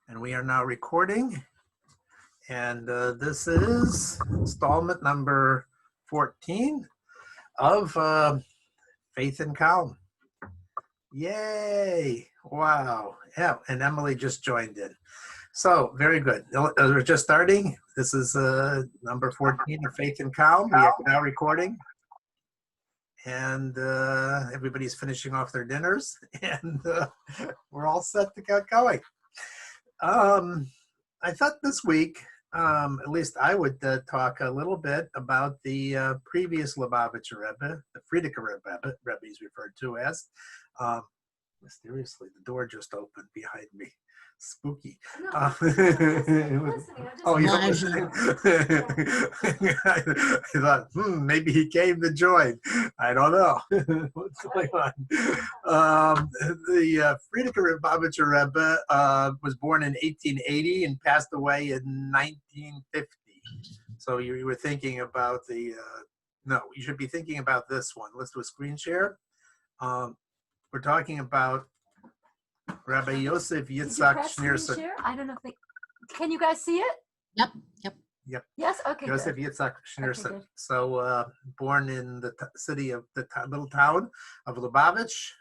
And we are now recording. And this is installment number 14 of Faith and Calm. Yay! Wow. Yeah, and Emily just joined in. So, very good. We're just starting. This is number 14 of Faith and Calm. We are now recording. And everybody's finishing off their dinners. And we're all set to get going. I thought this week, at least I would talk a little bit about the previous Lubavitcher Rebbe, the Friedeker Rebbe is referred to as. Mysteriously, the door just opened behind me. Spooky. No, Oh, you're listening? I thought, maybe he came to join. I don't know. What's going on? The Friedeker Lubavitcher Rebbe was born in 1880 and passed away in 1950. So you were thinking about the, no, you should be thinking about this one. Let's do a screen share. We're talking about Rabbi Yosef Yitzhak Schneerson. I don't know if they, can you guys see it? Yep. Yes. Okay. Yosef Yitzhak Schneerson. Okay, so born in the city of the little town of Lubavitch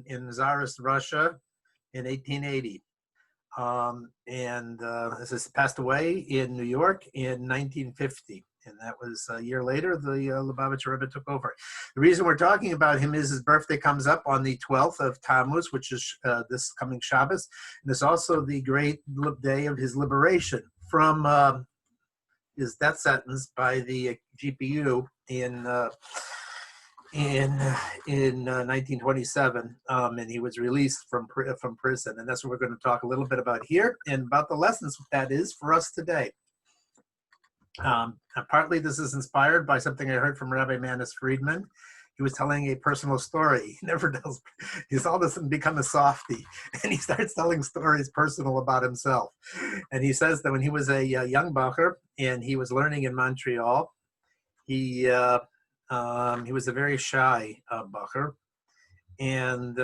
in Tsarist Russia in 1880, and has passed away in New York in 1950. And that was a year later, the Lubavitcher Rebbe took over. The reason we're talking about him is his birthday comes up on the 12th of Tammuz, which is this coming Shabbos. And it's also the great day of his liberation from his death sentence by the GPU in 1927, and he was released from prison. And that's what we're going to talk a little bit about here and about the lessons that is for us today. Partly this is inspired by something I heard from Rabbi Manis Friedman. He was telling a personal story. He never does. He's all of a sudden become a softie, and he starts telling stories personal about himself. And he says that when he was a young bacher and he was learning in Montreal, he was a very shy bacher. And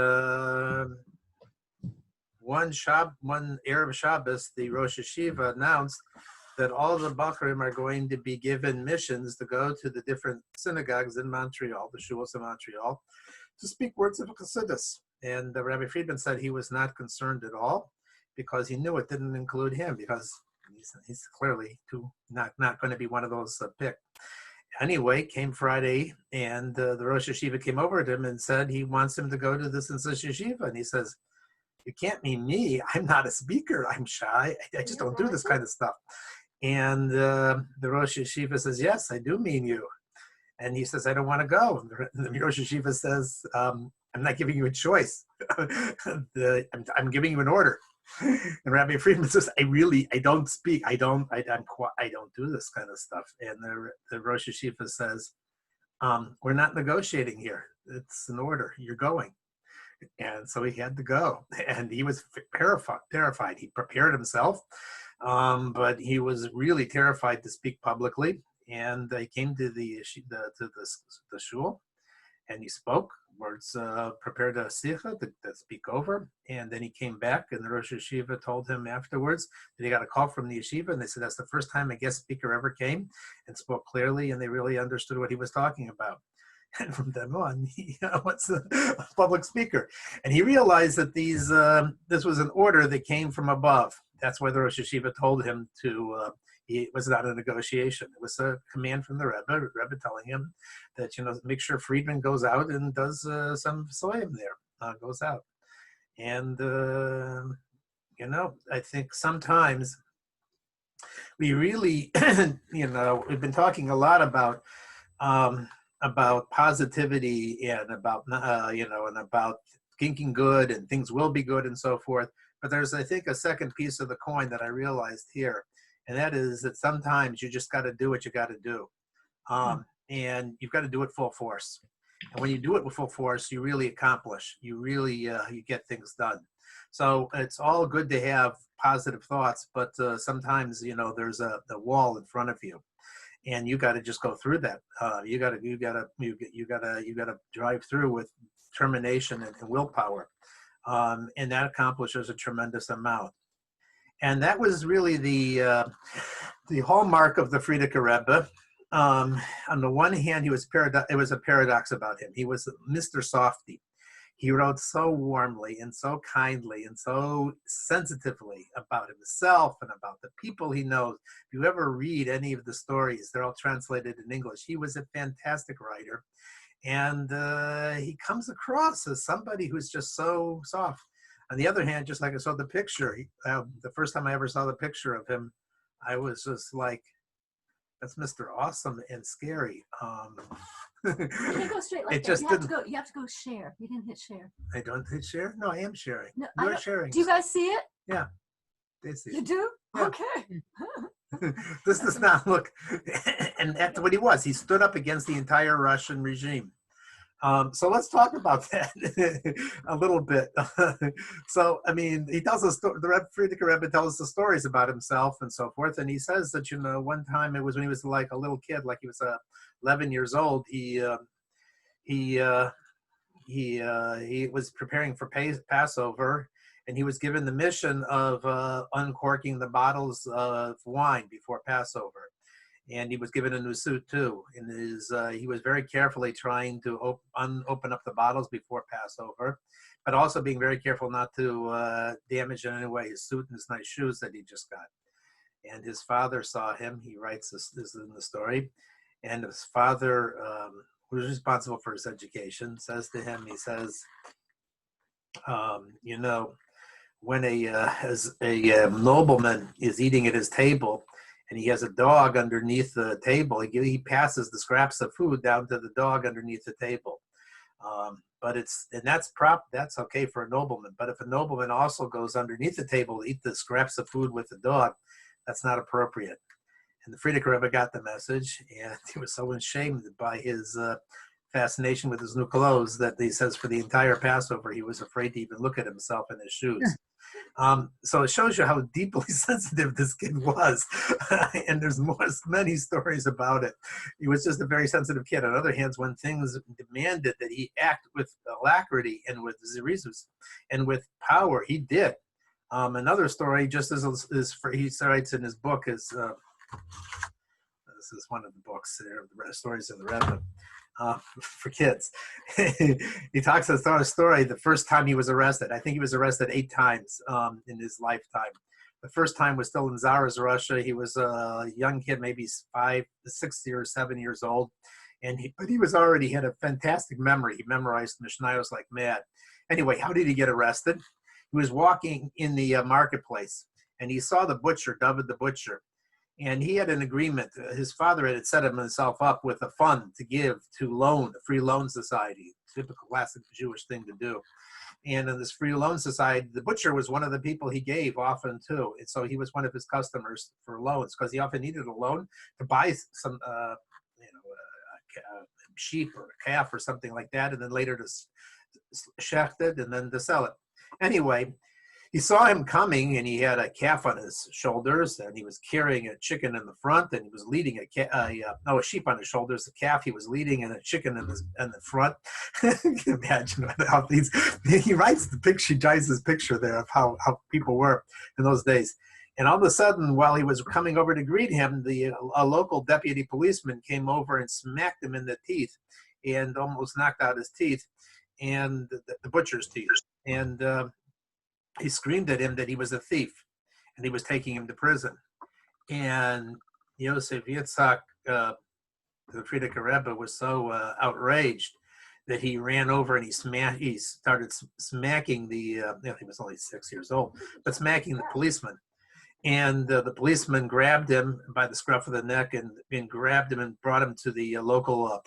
one Erev Shabbos, the Rosh Yeshiva announced that all the Bachrim are going to be given missions to go to the different synagogues in Montreal, the shuls in Montreal, to speak words of Chassidus. And Rabbi Friedman said he was not concerned at all because he knew it didn't include him because he's clearly not going to be one of those picked. Anyway, came Friday, and the Rosh Yeshiva came over to him and said he wants him to go to this and this yeshiva. And he says, "You can't mean me. I'm not a speaker. I'm shy. I just don't do this kind of stuff." And the Rosh Yeshiva says, "Yes, I do mean you." And he says, "I don't want to go." And the Rosh Yeshiva says, "I'm not giving you a choice. I'm giving you an order." And Rabbi Friedman says, "I don't speak. I don't do this kind of stuff." And the Rosh Yeshiva says, "We're not negotiating here. It's an order. You're going." And so he had to go. And he was terrified. He prepared himself. But he was really terrified to speak publicly, and he came to the shul, and he spoke words, prepared a sikha to speak over, and then he came back, and the Rosh Yeshiva told him afterwards that he got a call from the yeshiva, and they said that's the first time a guest speaker ever came and spoke clearly, and they really understood what he was talking about. And from then on, he was a public speaker. And he realized that this was an order that came from above. That's why the Rosh Yeshiva told him to, it was not a negotiation. It was a command from the Rebbe telling him that, make sure Friedman goes out and does some soyim there, goes out. And, I think sometimes we really, we've been talking a lot about positivity and about thinking good and things will be good and so forth. But there's, I think, a second piece of the coin that I realized here, and that is that sometimes you just got to do what you got to do, and you've got to do it full force. And when you do it with full force, you really accomplish. You really you get things done. So it's all good to have positive thoughts, but sometimes there's a wall in front of you. And you got to just go through that. You got to drive through with determination and willpower, and that accomplishes a tremendous amount. And that was really the hallmark of the Frierdiker Rebbe. On the one hand, it was a paradox about him. He was Mr. Softy. He wrote so warmly and so kindly and so sensitively about himself and about the people he knows. If you ever read any of the stories, they're all translated in English. He was a fantastic writer. And he comes across as somebody who's just so soft. On the other hand, just like I saw the picture, the first time I ever saw the picture of him, I was just like, that's Mr. Awesome and scary. You can't go straight like It that. just You have didn't. to go. You have to go share. You didn't hit share. I don't hit share? No, I am sharing. No, You're sharing. do you guys see it? Yeah, they see You it. do? Yeah. Okay. This does not look, and that's what he was. He stood up against the entire Russian regime. So let's talk about that a little bit. So, I mean, he tells us, the Frierdiker Rebbe tells the stories about himself and so forth. And he says that, one time it was when he was like a little kid, like he was 11 years old, he was preparing for Passover, and he was given the mission of uncorking the bottles of wine before Passover. And he was given a new suit too. He was very carefully trying to open up the bottles before Passover, but also being very careful not to damage in any way his suit and his nice shoes that he just got. And his father saw him. He writes this in the story. And his father, who was responsible for his education, says to him, he says, when a nobleman is eating at his table, and he has a dog underneath the table, he passes the scraps of food down to the dog underneath the table. But that's okay for a nobleman. But if a nobleman also goes underneath the table to eat the scraps of food with the dog, that's not appropriate. And the Frierdiker Rebbe got the message, and he was so ashamed by his fascination with his new clothes that he says for the entire Passover he was afraid to even look at himself in his shoes. So it shows you how deeply sensitive this kid was. And there's many stories about it. He was just a very sensitive kid. On the other hand, when things demanded that he act with alacrity and with zerizus and with power, he did. Another story, just he writes in his book, is this is one of the books there, the stories of the Rebbe. For kids. He talks about a story the first time he was arrested. I think he was arrested 8 times in his lifetime. The first time was still in Tsar's Russia. He was a young kid, maybe 5, 6 or 7 years old. But he had a fantastic memory. He memorized Mishnayos like mad. Anyway, how did he get arrested? He was walking in the marketplace, and he saw the butcher, David the butcher. And he had an agreement. His father had set himself up with a fund to give to loan, the Free Loan Society, typical classic Jewish thing to do. And in this Free Loan Society, the butcher was one of the people he gave often too. And so he was one of his customers for loans because he often needed a loan to buy some, a sheep or a calf or something like that, and then later to shecht it and then to sell it. Anyway, he saw him coming, and he had a calf on his shoulders, and he was carrying a chicken in the front, and he was leading a sheep on his shoulders, a calf he was leading, and a chicken in the front. You can imagine how he writes the picture, he draws this picture there of how people were in those days. And all of a sudden, while he was coming over to greet him, a local deputy policeman came over and smacked him in the teeth and almost knocked out his teeth, and the butcher's teeth. And he screamed at him that he was a thief, and he was taking him to prison. And Yosef Yitzhak, the Frierdiker Rebbe, was so outraged that he ran over and he started smacking he was only 6 years old, but smacking the policeman. And the policeman grabbed him by the scruff of the neck and grabbed him and brought him to the local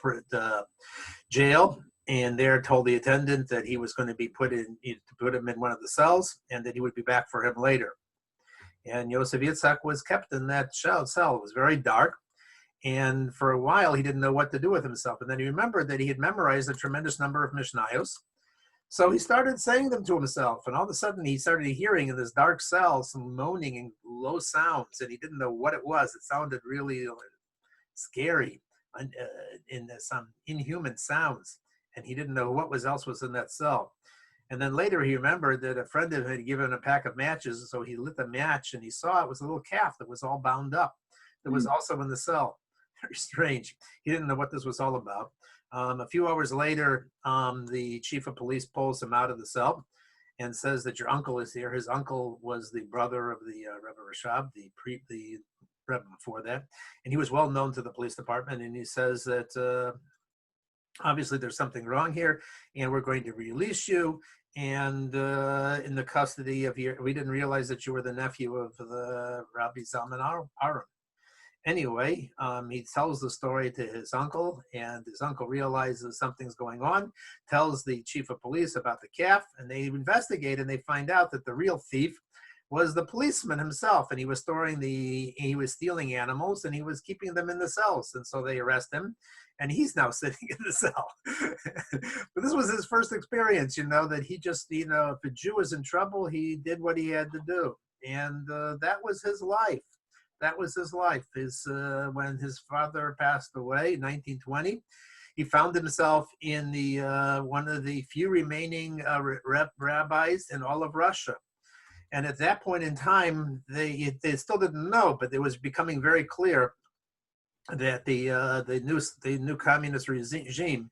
jail. And there told the attendant that he was going to be put him in one of the cells and that he would be back for him later. And Yosef Yitzhak was kept in that cell. It was very dark. And for a while, he didn't know what to do with himself. And then he remembered that he had memorized a tremendous number of Mishnayos. So he started saying them to himself. And all of a sudden, he started hearing in this dark cell some moaning and low sounds. And he didn't know what it was. It sounded really scary in some inhuman sounds. And he didn't know what else was in that cell. And then later he remembered that a friend of him had given him a pack of matches, so he lit the match and he saw it was a little calf that was all bound up. That was Mm. also in the cell. Very strange. He didn't know what this was all about. A few hours later, the chief of police pulls him out of the cell and says that your uncle is here. His uncle was the brother of the Rebbe Rashab, the Rebbe before that, and he was well known to the police department. And he says that obviously there's something wrong here, and we're going to release you. And in the custody of your, we didn't realize that you were the nephew of the Rabbi Zalman Arum. Anyway, he tells the story to his uncle, and his uncle realizes something's going on, tells the chief of police about the calf, and they investigate, and they find out that the real thief was the policeman himself, and he was stealing animals, and he was keeping them in the cells, and so they arrest him, and he's now sitting in the cell. But this was his first experience, that he just, if a Jew was in trouble, he did what he had to do, and that was his life. That was his life. When his father passed away in 1920, he found himself in the one of the few remaining rabbis in all of Russia. And at that point in time, they still didn't know, but it was becoming very clear that the new communist regime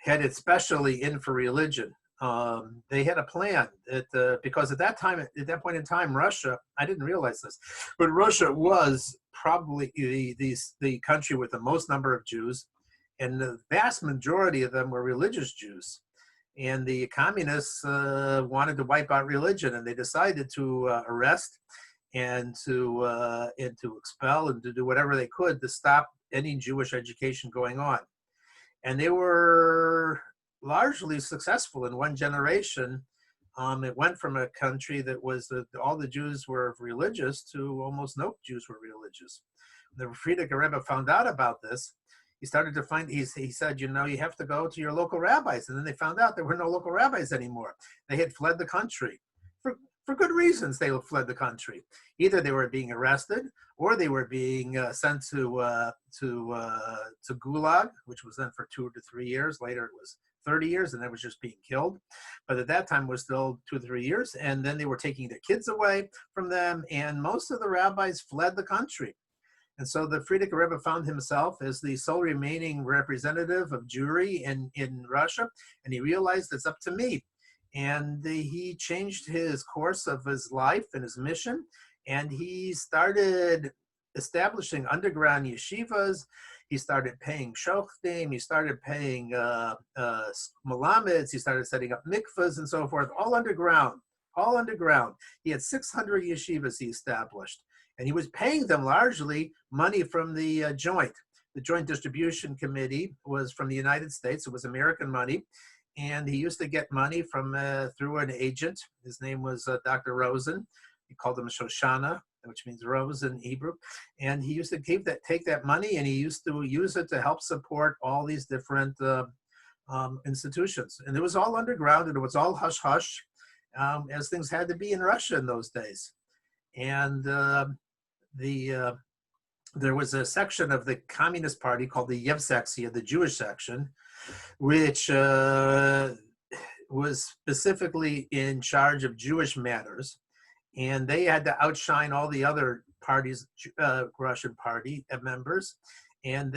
had it specially in for religion. They had a plan that because at that point in time, Russia, I didn't realize this, but Russia was probably the country with the most number of Jews, and the vast majority of them were religious Jews. And the communists wanted to wipe out religion, and they decided to arrest and to expel and to do whatever they could to stop any Jewish education going on. And they were largely successful in one generation. It went from a country that was all the Jews were religious to almost no Jews were religious. When the Frierdiker Rebbe found out about this, he started to find, he said, you have to go to your local rabbis. And then they found out there were no local rabbis anymore. They had fled the country. For good reasons, they fled the country. Either they were being arrested, or they were being sent to Gulag, which was then for 2 to 3 years. Later, it was 30 years, and that was just being killed. But at that time, it was still 2 to 3 years. And then they were taking their kids away from them, and most of the rabbis fled the country. And so the Frierdiker Rebbe found himself as the sole remaining representative of Jewry in Russia, and he realized it's up to me. And he changed his course of his life and his mission, and he started establishing underground yeshivas. He started paying shochtim, he started paying malamids, he started setting up mikvahs and so forth, all underground. He had 600 yeshivas he established, and he was paying them largely money from the joint. The Joint Distribution Committee was from the United States. It was American money. And he used to get money from through an agent. His name was Dr. Rosen. He called him Shoshana, which means rose in Hebrew. And he used to take that money, and he used to use it to help support all these different institutions. And it was all underground, and it was all hush-hush, as things had to be in Russia in those days. And there was a section of the Communist Party called the Yevsektia, the Jewish section, which was specifically in charge of Jewish matters, and they had to outshine all the other parties, Russian party members, and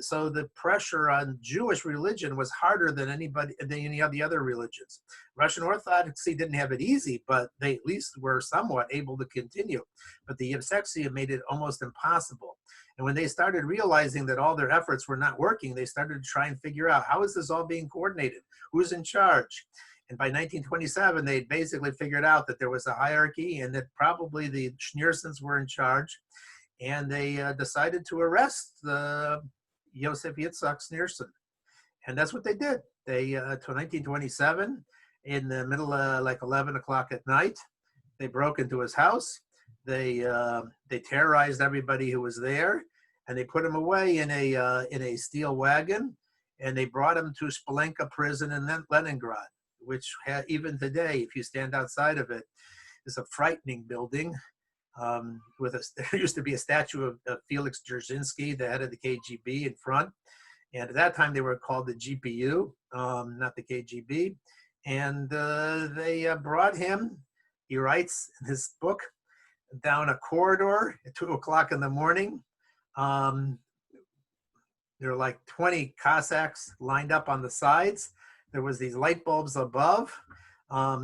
so the pressure on Jewish religion was harder than any of the other religions. Russian Orthodoxy didn't have it easy, but they at least were somewhat able to continue. But the Yevsektia made it almost impossible. And when they started realizing that all their efforts were not working, they started to try and figure out, how is this all being coordinated? Who's in charge? And by 1927, they basically figured out that there was a hierarchy and that probably the Schneersons were in charge. And they decided to arrest Yosef Yitzhak Schneerson. And that's what they did. They, until 1927, in the middle like 11 o'clock at night, they broke into his house. They terrorized everybody who was there, and they put him away in a steel wagon, and they brought him to Spolenka prison in Leningrad, which even today, if you stand outside of it, is a frightening building. There used to be a statue of Felix Dzerzhinsky, the head of the KGB, in front, and at that time they were called the GPU, not the KGB. And they brought him, he writes in his book, down a corridor at 2 o'clock in the morning. Um, there were like 20 Cossacks lined up on the sides. There was these light bulbs above.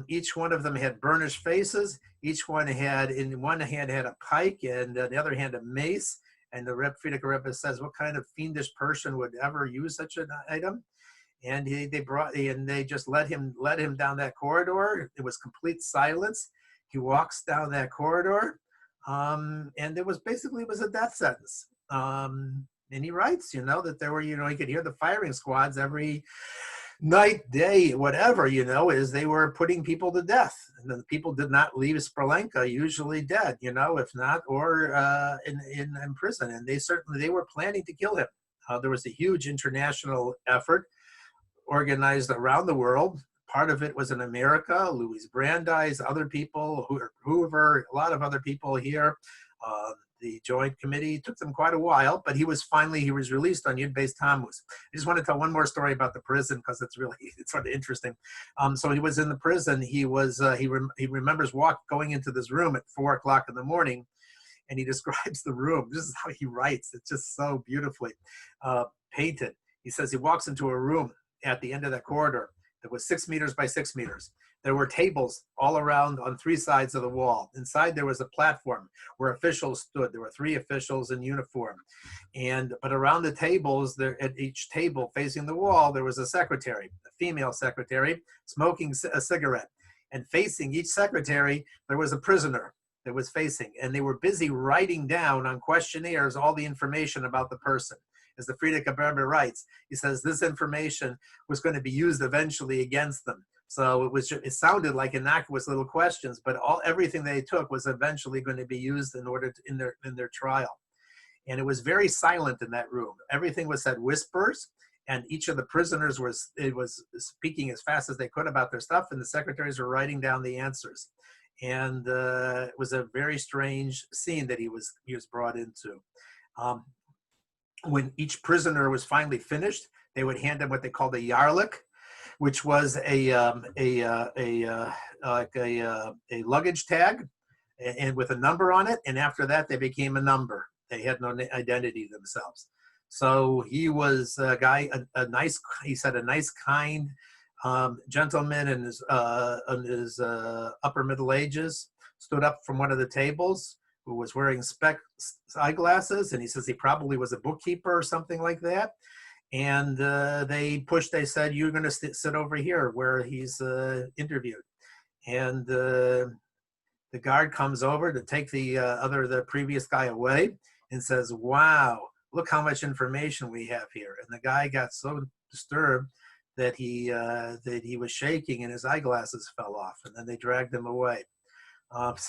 Each one of them had burnished faces. Each one had, in one hand had a pike, and the other hand a mace. And the Frierdiker Rebbe says, what kind of fiendish person would ever use such an item? And they just let him down that corridor. It was complete silence. He walks down that corridor, and it was a death sentence. And he writes, that there were, he could hear the firing squads every night, day, whatever, is they were putting people to death. And the people did not leave Sperlenka, usually dead, if not, or in prison. And they were planning to kill him. There was a huge international effort organized around the world. Part of it was in America, Louis Brandeis, other people, Hoover, a lot of other people here. The Joint Committee. It took them quite a while, but he was released on Yud Beis Tammuz. I just want to tell one more story about the prison because it's sort of interesting. So he was in the prison. He remembers going into this room at 4 o'clock in the morning, and he describes the room. This is how he writes. It's just so beautifully painted. He says he walks into a room at the end of that corridor that was 6 meters by 6 meters. There were tables all around on 3 sides of the wall. Inside there was a platform where officials stood. There were 3 officials in uniform. But around the tables, at each table facing the wall, there was a secretary, a female secretary, smoking a cigarette. And facing each secretary, there was a prisoner that was facing. And they were busy writing down on questionnaires all the information about the person. As the Frierdiker Rebbe writes, he says this information was going to be used eventually against them. So it sounded like innocuous little questions, but everything they took was eventually going to be used in their trial. And it was very silent in that room. Everything was said whispers, and each of the prisoners was speaking as fast as they could about their stuff, and the secretaries were writing down the answers. And it was a very strange scene that he was brought into. When each prisoner was finally finished, they would hand him what they called a yarlik, which was a luggage tag, and with a number on it. And after that, they became a number. They had no identity themselves. So he was a guy, a nice, kind gentleman in his upper middle ages. Stood up from one of the tables, who was wearing eyeglasses, and he says he probably was a bookkeeper or something like that. And they said, you're going to sit over here where he's interviewed. And the guard comes over to take the previous guy away and says, wow, look how much information we have here. And the guy got so disturbed that he was shaking and his eyeglasses fell off, and then they dragged him away.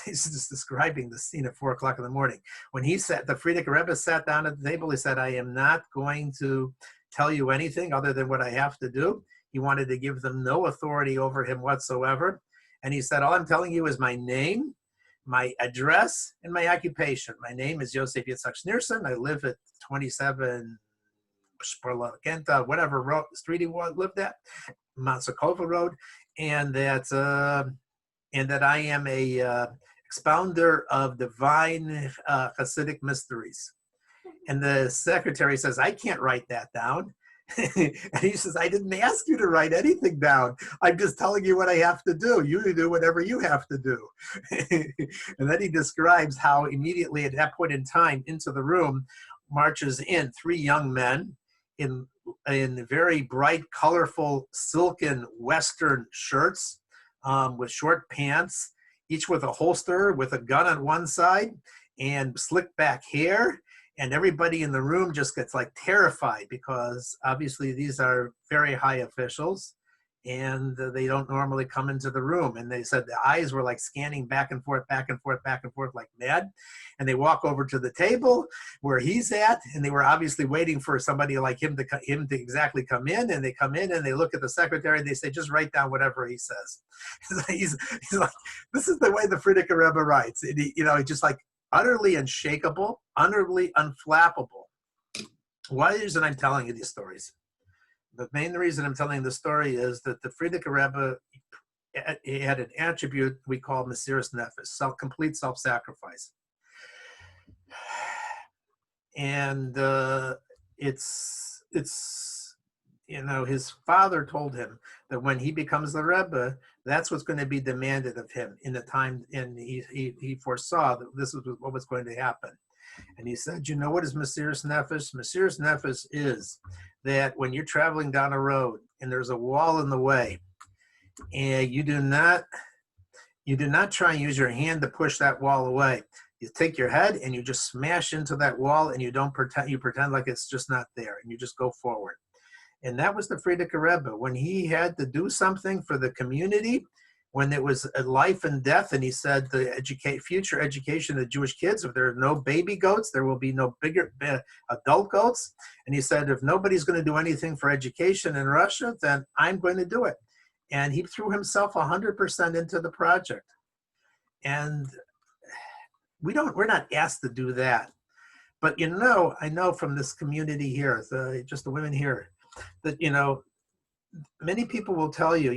He's just describing the scene at 4 o'clock in the morning. When the Frierdiker Rebbe sat down at the table, he said, I am not going to tell you anything other than what I have to do. He wanted to give them no authority over him whatsoever. And he said, all I'm telling you is my name, my address, and my occupation. My name is Yosef Yitzhak Schneerson. I live at 27 Kenta, whatever street he lived at, Matsakova Road, and that I am a expounder of divine Hasidic mysteries. And the secretary says, I can't write that down. And he says, I didn't ask you to write anything down. I'm just telling you what I have to do. You do whatever you have to do. And then he describes how immediately at that point in time into the room marches in 3 young men in very bright, colorful, silken Western shirts with short pants, each with a holster, with a gun on one side, and slicked back hair. And everybody in the room just gets like terrified because obviously these are very high officials and they don't normally come into the room. And they said the eyes were like scanning back and forth, back and forth, back and forth like mad. And they walk over to the table where he's at, and they were obviously waiting for somebody like him to exactly come in. And they come in and they look at the secretary and they say, just write down whatever he says. he's like, this is the way the Frierdiker Rebbe writes. And he just like, utterly unshakable, utterly unflappable. Why is it I'm telling you these stories? The main reason I'm telling the story is that the Frierdiker Rebbe, he had an attribute we call Mesiras Nefesh, complete self-sacrifice. And it's his father told him that when he becomes the Rebbe, that's what's going to be demanded of him in the time, and he foresaw that this is what was going to happen. And he said, you know what is Mesiras Nefesh? Mesiras Nefesh is that when you're traveling down a road and there's a wall in the way, and you do not try and use your hand to push that wall away. You take your head and you just smash into that wall, and you pretend like it's just not there, and you just go forward. And that was the Frierdiker Rebbe. When he had to do something for the community, when it was a life and death, and he said the future education of Jewish kids, if there are no baby goats, there will be no bigger adult goats. And he said, if nobody's going to do anything for education in Russia, then I'm going to do it. And he threw himself 100% into the project. And we're not asked to do that. But I know from this community here, just the women here, that many people will tell you,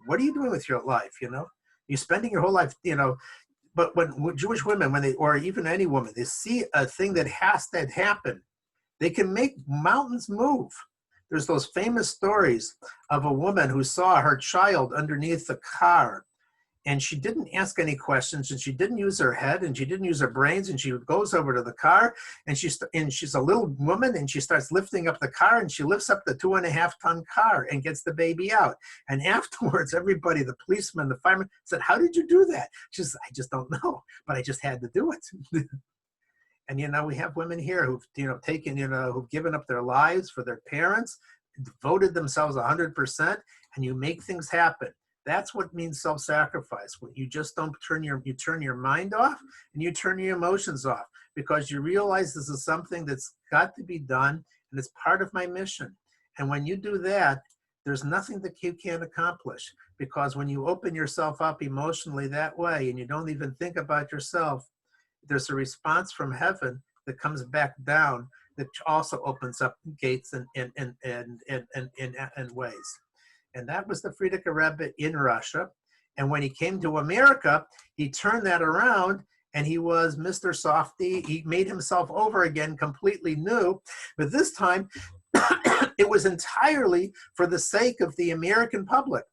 what are you doing with your life? You're spending your whole life, but when Jewish women, or even any woman, they see a thing that has to happen, they can make mountains move. There's those famous stories of a woman who saw her child underneath the car, and she didn't ask any questions, and she didn't use her head, and she didn't use her brains, and she goes over to the car, and she's a little woman, and she starts lifting up the car, and she lifts up the 2.5-ton car and gets the baby out. And afterwards, everybody, the policeman, the fireman, said, how did you do that? She says, I just don't know, but I just had to do it. And, we have women here who've, who've given up their lives for their parents, devoted themselves 100%, and you make things happen. That's what means self-sacrifice. When you just don't turn your mind off, and you turn your emotions off, because you realize this is something that's got to be done, and it's part of my mission. And when you do that, there's nothing that you can't accomplish, because when you open yourself up emotionally that way, and you don't even think about yourself, there's a response from heaven that comes back down that also opens up gates and ways. And that was the Frierdiker Rebbe in Russia. And when he came to America, he turned that around, and he was Mr. Softy. He made himself over again, completely new. But this time, it was entirely for the sake of the American public,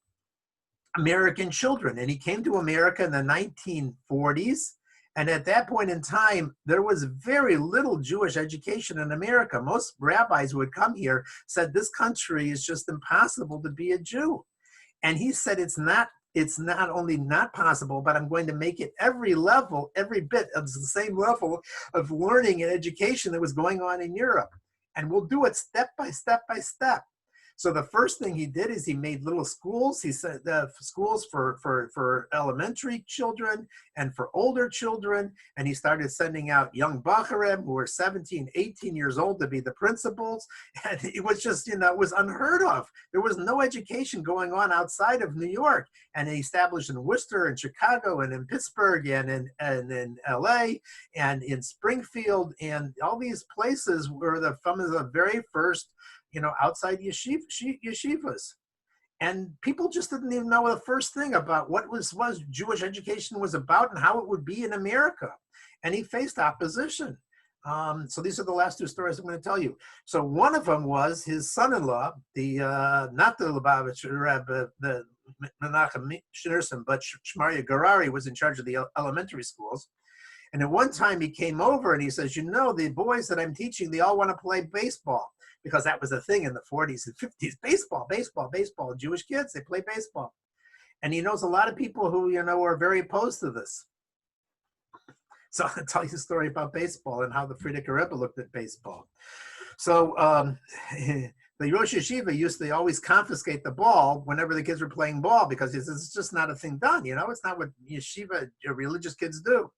American children. And he came to America in the 1940s. And at that point in time, there was very little Jewish education in America. Most rabbis who had come here said this country is just impossible to be a Jew. And he said it's not only not possible, but I'm going to make it every bit of the same level of learning and education that was going on in Europe. And we'll do it step by step by step. So the first thing he did is he made little schools. He said schools for elementary children and for older children. And he started sending out young Bacharim who were 17, 18 years old to be the principals. And it was just, it was unheard of. There was no education going on outside of New York. And he established in Worcester and Chicago and in Pittsburgh and in LA and in Springfield. And all these places were some of the very first outside yeshivas. And people just didn't even know the first thing about what Jewish education was about and how it would be in America. And he faced opposition. So these are the last two stories I'm going to tell you. So one of them was his son-in-law, not the Lubavitch Rebbe, the Menachem Schneerson, but Shmarya Garari was in charge of the elementary schools. And at one time he came over and he says, the boys that I'm teaching, they all want to play baseball. Because that was a thing in the 40s and 50s. Baseball. Jewish kids, they play baseball. And he knows a lot of people who, are very opposed to this. So I'll tell you a story about baseball and how the Frierdiker Rebbe looked at baseball. So the Rosh Yeshiva used to always confiscate the ball whenever the kids were playing ball, because it's just not a thing done. It's not what yeshiva religious kids do.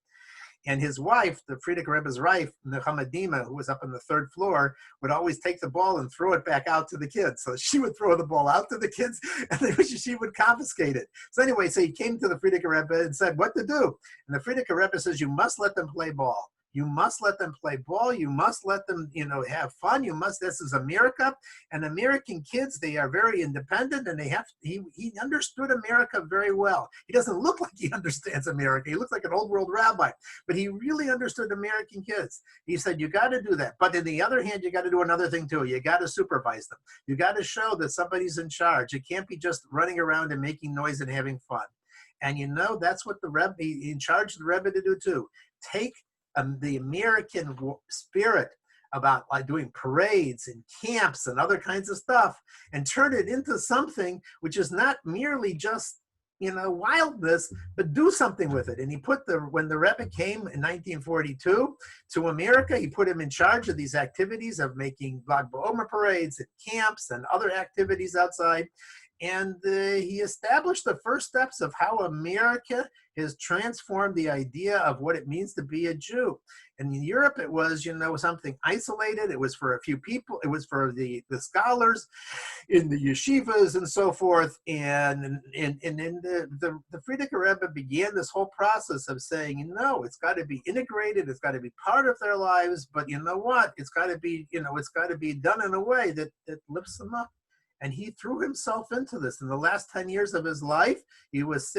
And his wife, the Frierdiker Rebbe's wife, Nechama Dima, who was up on the third floor, would always take the ball and throw it back out to the kids. So she would throw the ball out to the kids, and then she would confiscate it. So anyway, he came to the Frierdiker Rebbe and said what to do. And the Frierdiker Rebbe says, you must let them play ball. You must let them play ball. You must let them, have fun. This is America. And American kids, they are very independent, and he understood America very well. He doesn't look like he understands America. He looks like an old world rabbi, but he really understood American kids. He said, you got to do that. But on the other hand, you got to do another thing too. You got to supervise them. You got to show that somebody's in charge. It can't be just running around and making noise and having fun. And that's what the Rebbe, he encouraged the Rebbe to do too. Take the American spirit about like doing parades and camps and other kinds of stuff and turn it into something which is not merely just, wildness, but do something with it. And he put when the Rebbe came in 1942 to America, he put him in charge of these activities of making Lag BaOmer parades and camps and other activities outside. And he established the first steps of how America has transformed the idea of what it means to be a Jew. And in Europe, it was, something isolated. It was for a few people. It was for the scholars in the yeshivas and so forth. And the Frierdiker Rebbe began this whole process of saying, it's got to be integrated. It's got to be part of their lives. But you know what? It's got to be, it's got to be done in a way that lifts them up. And he threw himself into this. In the last 10 years of his life, he was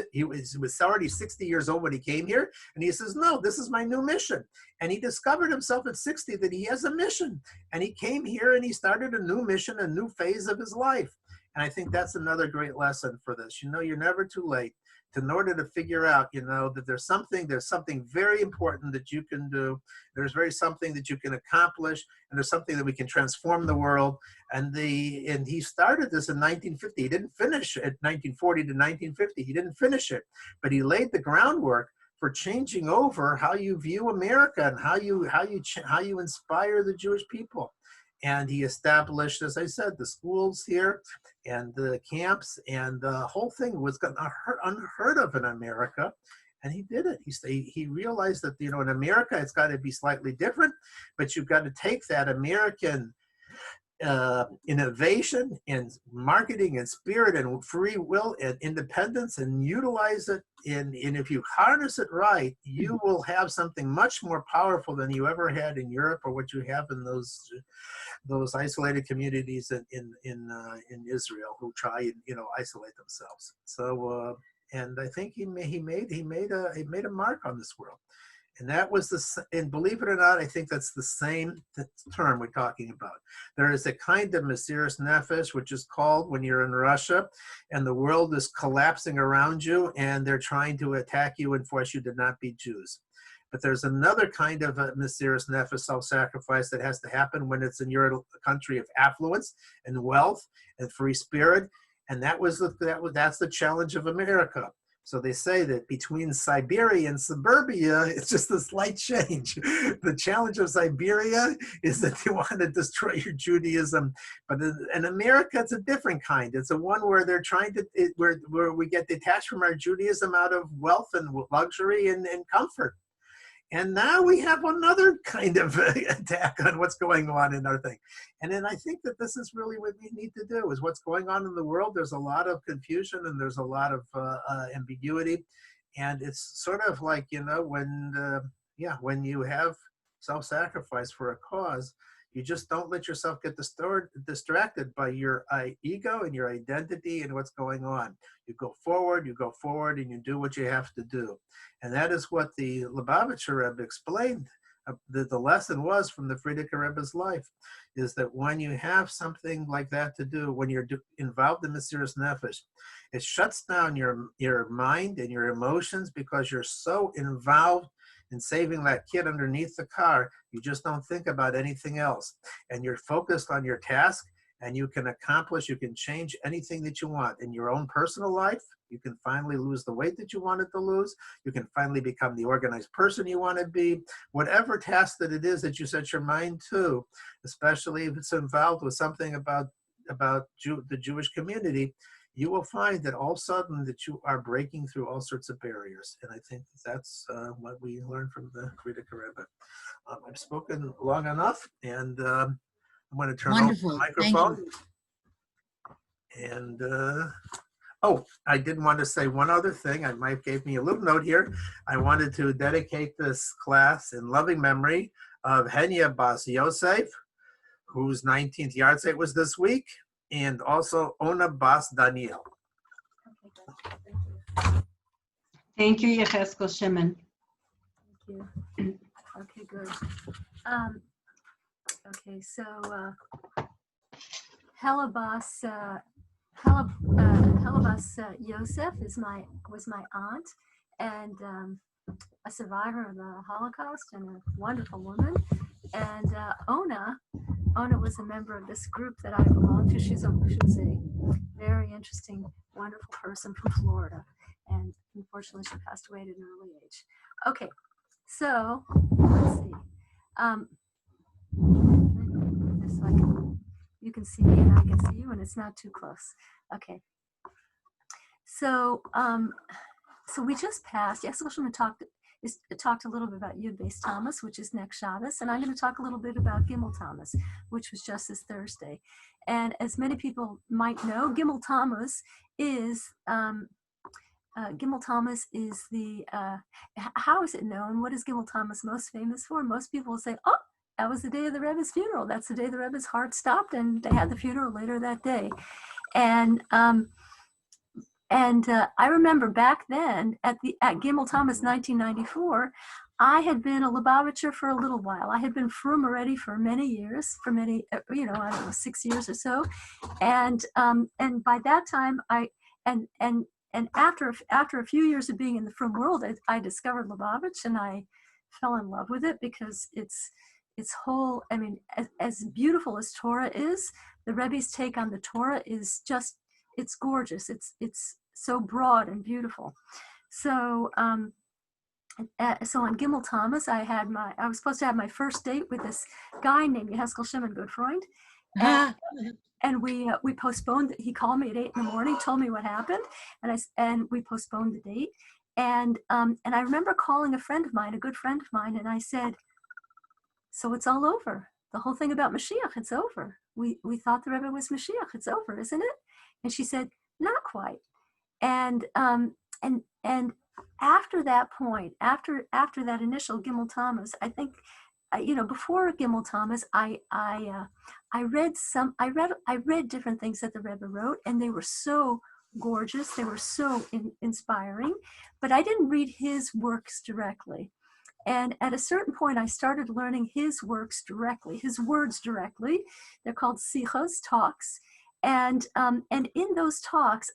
already 60 years old when he came here. And he says, no, this is my new mission. And he discovered himself at 60 that he has a mission. And he came here and he started a new mission, a new phase of his life. And I think that's another great lesson for this. You're never too late in order to figure out, that there's something very important that you can do. There's something that you can accomplish, and there's something that we can transform the world. And he started this in 1950. He didn't finish it 1940 to 1950. He didn't finish it, but he laid the groundwork for changing over how you view America and how you inspire the Jewish people. And he established, as I said, the schools here and the camps, and the whole thing was unheard of in America. And he did it. He realized that, in America, it's got to be slightly different, but you've got to take that American innovation and marketing and spirit and free will and independence and utilize it. And if you harness it right, you will have something much more powerful than you ever had in Europe or what you have in those isolated communities in Israel who try and isolate themselves. So and I think he made a mark on this world. And that was and believe it or not, I think that's the same term we're talking about. There is a kind of Mesiras Nefesh, which is called when you're in Russia and the world is collapsing around you and they're trying to attack you and force you to not be Jews. But there's another kind of Mesiras Nefesh, self-sacrifice, that has to happen when it's in your country of affluence and wealth and free spirit. And that's the challenge of America. So they say that between Siberia and suburbia, it's just a slight change. The challenge of Siberia is that they want to destroy your Judaism. But in America, it's a different kind. It's a one where they're trying to, where we get detached from our Judaism out of wealth and luxury and comfort. And now we have another kind of attack on what's going on in our thing. And then I think that this is really what we need to do, is what's going on in the world. There's a lot of confusion and there's a lot of ambiguity. And it's sort of like, when you have self-sacrifice for a cause, you just don't let yourself get distracted by your ego and your identity and what's going on. You go forward, and you do what you have to do. And that is what the Lubavitcher Rebbe explained. The lesson was from the Frierdiker Rebbe's life, is that when you have something like that to do, when you're involved in Mesiras Nefesh, it shuts down your mind and your emotions because you're so involved in saving that kid underneath the car. You just don't think about anything else. And you're focused on your task, and you can change anything that you want. In your own personal life, you can finally lose the weight that you wanted to lose. You can finally become the organized person you want to be. Whatever task that it is that you set your mind to, especially if it's involved with something about the Jewish community, you will find that all of a sudden that you are breaking through all sorts of barriers. And I think that's what we learned from the Frierdiker Rebbe. I've spoken long enough, and I'm going to turn off the microphone. And Oh, I did want to say one other thing. I might gave me a little note here. I wanted to dedicate this class in loving memory of Henya Bas Yosef, whose 19th yard site was this week, and also Ona Bas Daniel. Okay, good. Thank you, Yecheskel Shimon. Thank you. Okay, good. Okay, so Helabas Yosef was my aunt, and a survivor of the Holocaust and a wonderful woman. And Ona was a member of this group that I belong to. She was a very interesting, wonderful person from Florida, and unfortunately, she passed away at an early age. Okay, so let's see. Just so you can see me and I can see you, and it's not too close. Okay. So, so we just passed. Yes, Shulman talked a little bit about Yud Beis Thomas, which is next Shabbos, and I'm going to talk a little bit about Gimel Thomas, which was just this Thursday. And as many people might know, Gimel Thomas is the how is it known? What is Gimel Thomas most famous for? Most people will say, "Oh, that was the day of the Rebbe's funeral. That's the day the Rebbe's heart stopped, and they had the funeral later that day." And I remember back then at Gimel Thomas 1994, I had been a Lubavitcher for a little while. I had been frum already for many years, I don't know, 6 years or so, and by that time and after a few years of being in the frum world, I discovered Lubavitch, and I fell in love with it because its whole, I mean, as beautiful as Torah is, the Rebbe's take on the Torah is just, it's gorgeous. It's so broad and beautiful. So so on Gimel Thomas, I was supposed to have my first date with this guy named Yeheskel Shimon Goodfreund, and we postponed. He called me at 8 a.m, told me what happened, and we postponed the date. And I remember calling a good friend of mine, and I said, "So it's all over. The whole thing about Mashiach, it's over. We thought the Rebbe was Mashiach. It's over, isn't it?" And she said, "Not quite." And after that point, after that initial Gimel Thomas, I think, before Gimel Thomas, I read different things that the Rebbe wrote, and they were so gorgeous, they were so inspiring, but I didn't read his works directly. And at a certain point, I started learning his works directly, his words directly. They're called sichos, talks. And in those talks,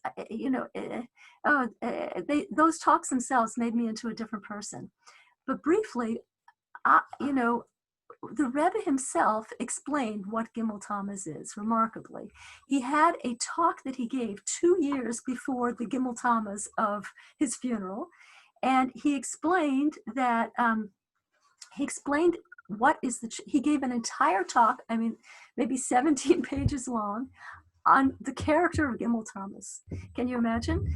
those talks themselves made me into a different person. But briefly, the Rebbe himself explained what Gimel Thomas is, remarkably. He had a talk that he gave 2 years before the Gimel Thomas of his funeral, and he explained that, he gave an entire talk, I mean, maybe 17 pages long, on the character of Gimel Thomas. Can you imagine?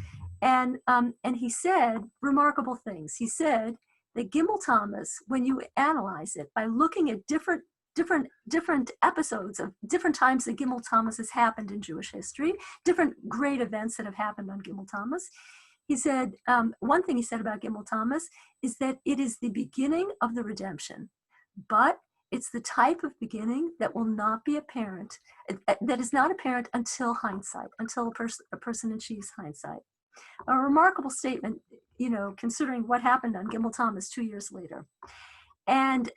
And he said remarkable things. He said that Gimel Thomas, when you analyze it by looking at different episodes of different times that Gimel Thomas has happened in Jewish history, different great events that have happened on Gimel Thomas, he said, one thing he said about Gimel Thomas is that it is the beginning of the redemption, but it's the type of beginning that will not be apparent, that is not apparent until hindsight, until a person achieves hindsight. A remarkable statement, considering what happened on Gimel Thomas 2 years later. And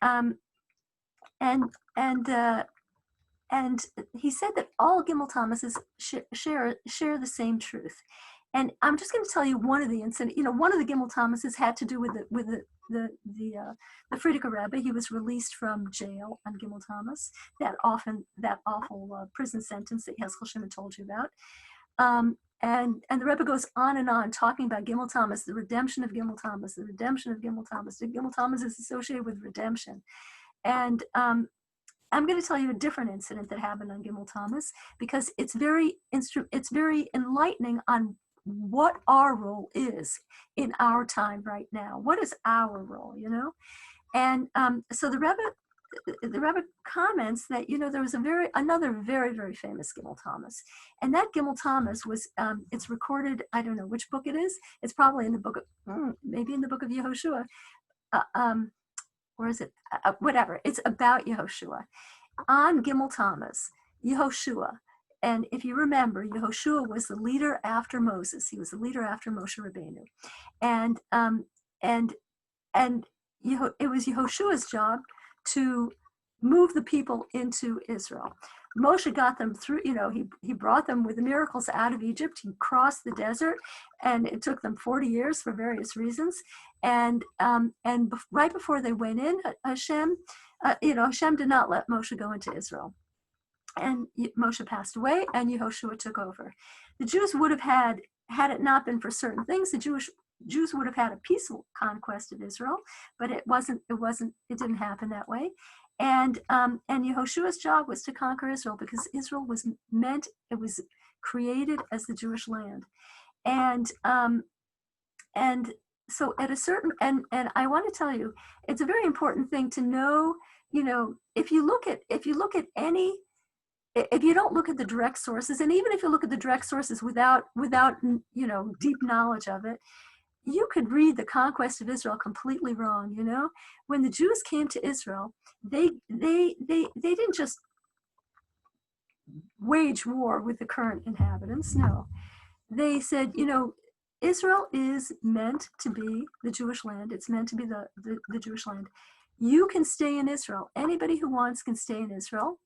he said that all Gimel Thomases share the same truth. And I'm just going to tell you one of the incidents. One of the Gimel Thomases had to do with the Frierdiker Rebbe. He was released from jail on Gimel Thomas, that awful prison sentence that Yeheskel Shimon told you about. And the Rebbe goes on and on talking about Gimel Thomas, the redemption of Gimel Thomas, the redemption of Gimel Thomas. The Gimel Thomas is associated with redemption. And I'm going to tell you a different incident that happened on Gimel Thomas, because it's very enlightening on what our role is in our time right now. What is our role, And so the Rebbe the Rebbe comments that, there was another very, very famous Gimel Thomas. And that Gimel Thomas was, it's recorded, I don't know which book it is. It's probably in the book of, maybe in the book of Yehoshua. Or is it, whatever. It's about Yehoshua. On Gimel Thomas, Yehoshua, and if you remember, Yehoshua was the leader after Moses. He was the leader after Moshe Rabbeinu. And it was Yehoshua's job to move the people into Israel. Moshe got them through, he brought them with the miracles out of Egypt. He crossed the desert, and it took them 40 years for various reasons. And right before they went in, Hashem did not let Moshe go into Israel. And Moshe passed away, and Yehoshua took over. The Jews would have had it not been for certain things, the Jews would have had a peaceful conquest of Israel, but it didn't happen that way. And Yehoshua's job was to conquer Israel, because Israel was created as the Jewish land. And so at a certain, and I want to tell you, it's a very important thing to know, if you don't look at the direct sources, and even if you look at the direct sources without deep knowledge of it, you could read the conquest of Israel completely wrong. When the Jews came to Israel, they didn't just wage war with the current inhabitants. No, they said, Israel is meant to be the Jewish land. It's meant to be the Jewish land. You can stay in Israel. Anybody who wants can stay in Israel.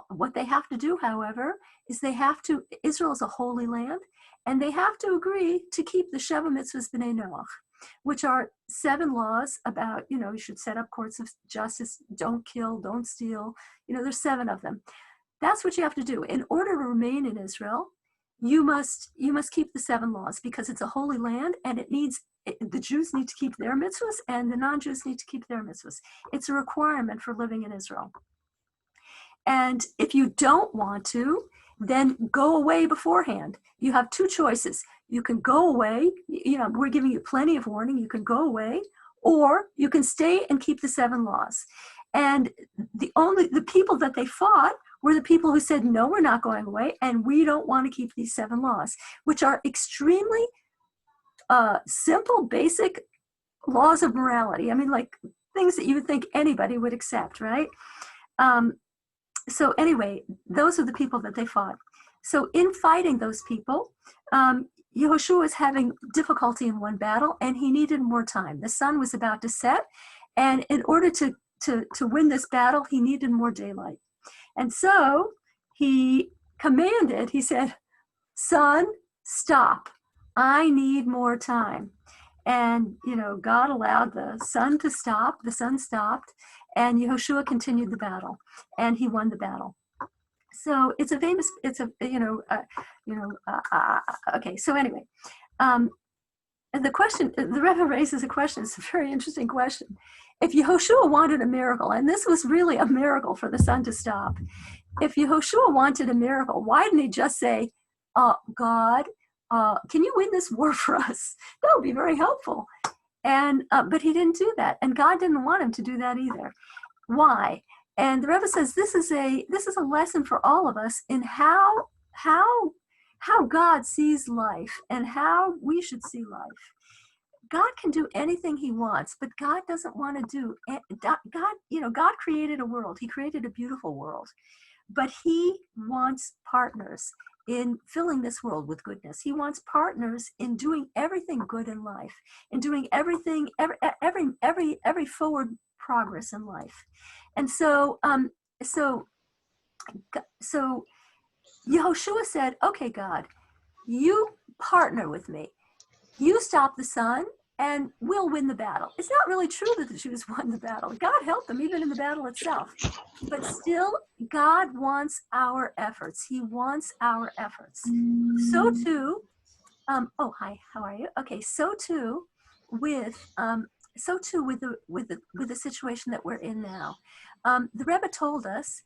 What they have to do, however, is Israel is a holy land, and they have to agree to keep the Sheva Mitzvahs B'nai Noach, which are 7 laws about, you should set up courts of justice, don't kill, don't steal. There's 7 of them. That's what you have to do. In order to remain in Israel, you must keep the 7 laws, because it's a holy land, and the Jews need to keep their mitzvahs, and the non-Jews need to keep their mitzvahs. It's a requirement for living in Israel. And if you don't want to, then go away beforehand. You have 2 choices. You can go away, we're giving you plenty of warning, you can go away, or you can stay and keep the 7 laws. And the people that they fought were the people who said, no, we're not going away, and we don't want to keep these 7 laws, which are extremely simple, basic laws of morality. I mean, like things that you would think anybody would accept, right? So anyway, those are the people that they fought. So in fighting those people, Yehoshua was having difficulty in one battle, and he needed more time. The sun was about to set, and in order to win this battle, he needed more daylight. And so he said, sun, stop. I need more time. And, God allowed the sun to stop. The sun stopped, and Yehoshua continued the battle, and he won the battle. So it's a famous, okay. So anyway, and the question, the Rebbe raises a question. It's a very interesting question. If Yehoshua wanted a miracle, and this was really a miracle for the sun to stop, if Yehoshua wanted a miracle, why didn't he just say, God, can you win this war for us? That would be very helpful. And but he didn't do that, and God didn't want him to do that either. Why? And the Rebbe says this is a lesson for all of us in how God sees life and how we should see life. God can do anything he wants, but God doesn't want to do God created a world. He created a beautiful world, but he wants partners in filling this world with goodness. He wants partners in doing everything good in life, in doing everything, every forward progress in life. And so Yehoshua said, okay, God, you partner with me. You stop the sun, and we'll win the battle. It's not really true that the Jews won the battle. God helped them even in the battle itself. But still, God wants our efforts. He wants our efforts. So too, oh, hi, how are you? Okay, so too with the situation that we're in now. The Rebbe told us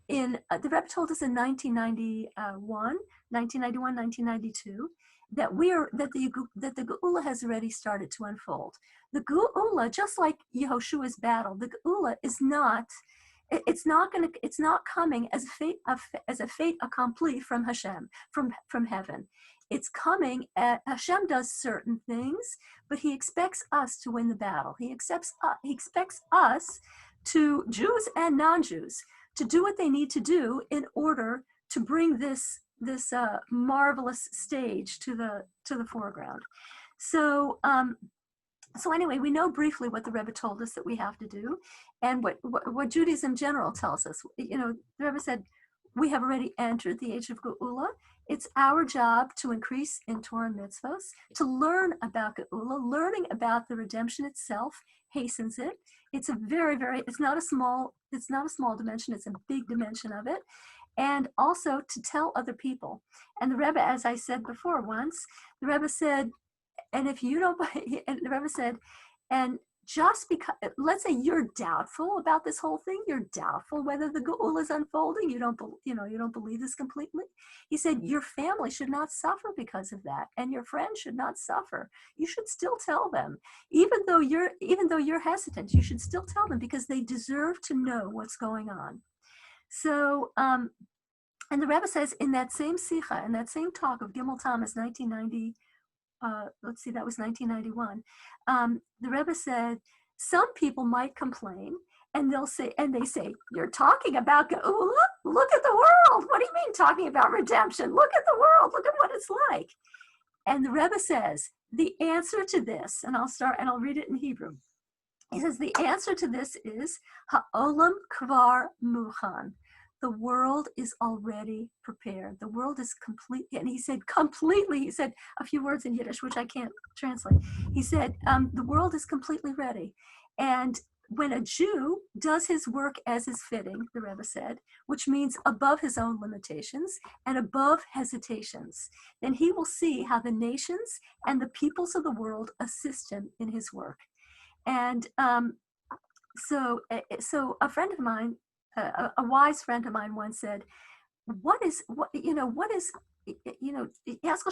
in 1991, 1992, that the Geula has already started to unfold. The Geula, just like Yehoshua's battle, the Geula is not. It's not coming as a fait accompli from Hashem, from heaven. It's coming. Hashem does certain things, but He expects us to win the battle. He expects us, to Jews and non-Jews, to do what they need to do in order to bring this marvelous stage to the foreground. So anyway, we know briefly what the Rebbe told us that we have to do, and what Judaism in general tells us. The Rebbe said, we have already entered the age of Geula. It's our job to increase in Torah and mitzvos, to learn about Geula. Learning about the redemption itself hastens it. It's a it's not a small dimension, it's a big dimension of it. And also to tell other people. And the Rebbe, as I said before once, the Rebbe said, and if you don't, and the Rebbe said, and just because, let's say you're doubtful about this whole thing, you're doubtful whether the Geula is unfolding, you don't believe this completely. He said, your family should not suffer because of that, and your friends should not suffer. You should still tell them, even though you're hesitant, you should still tell them because they deserve to know what's going on. So, and the Rebbe says in that same Sicha, in that same talk of Gimel Tammuz 1990, that was 1991. The Rebbe said, some people might complain and they say, you're talking about Geula? Look at the world. What do you mean talking about redemption? Look at the world. Look at what it's like. And the Rebbe says, the answer to this, and I'll read it in Hebrew. He says, the answer to this is, ha'olam kvar muchan. The world is already prepared. The world is complete. And he said completely, he said a few words in Yiddish, which I can't translate. He said, the world is completely ready. And when a Jew does his work as is fitting, the Rebbe said, which means above his own limitations and above hesitations, then he will see how the nations and the peoples of the world assist him in his work. And so a friend of mine, a wise friend of mine once said, Yaskel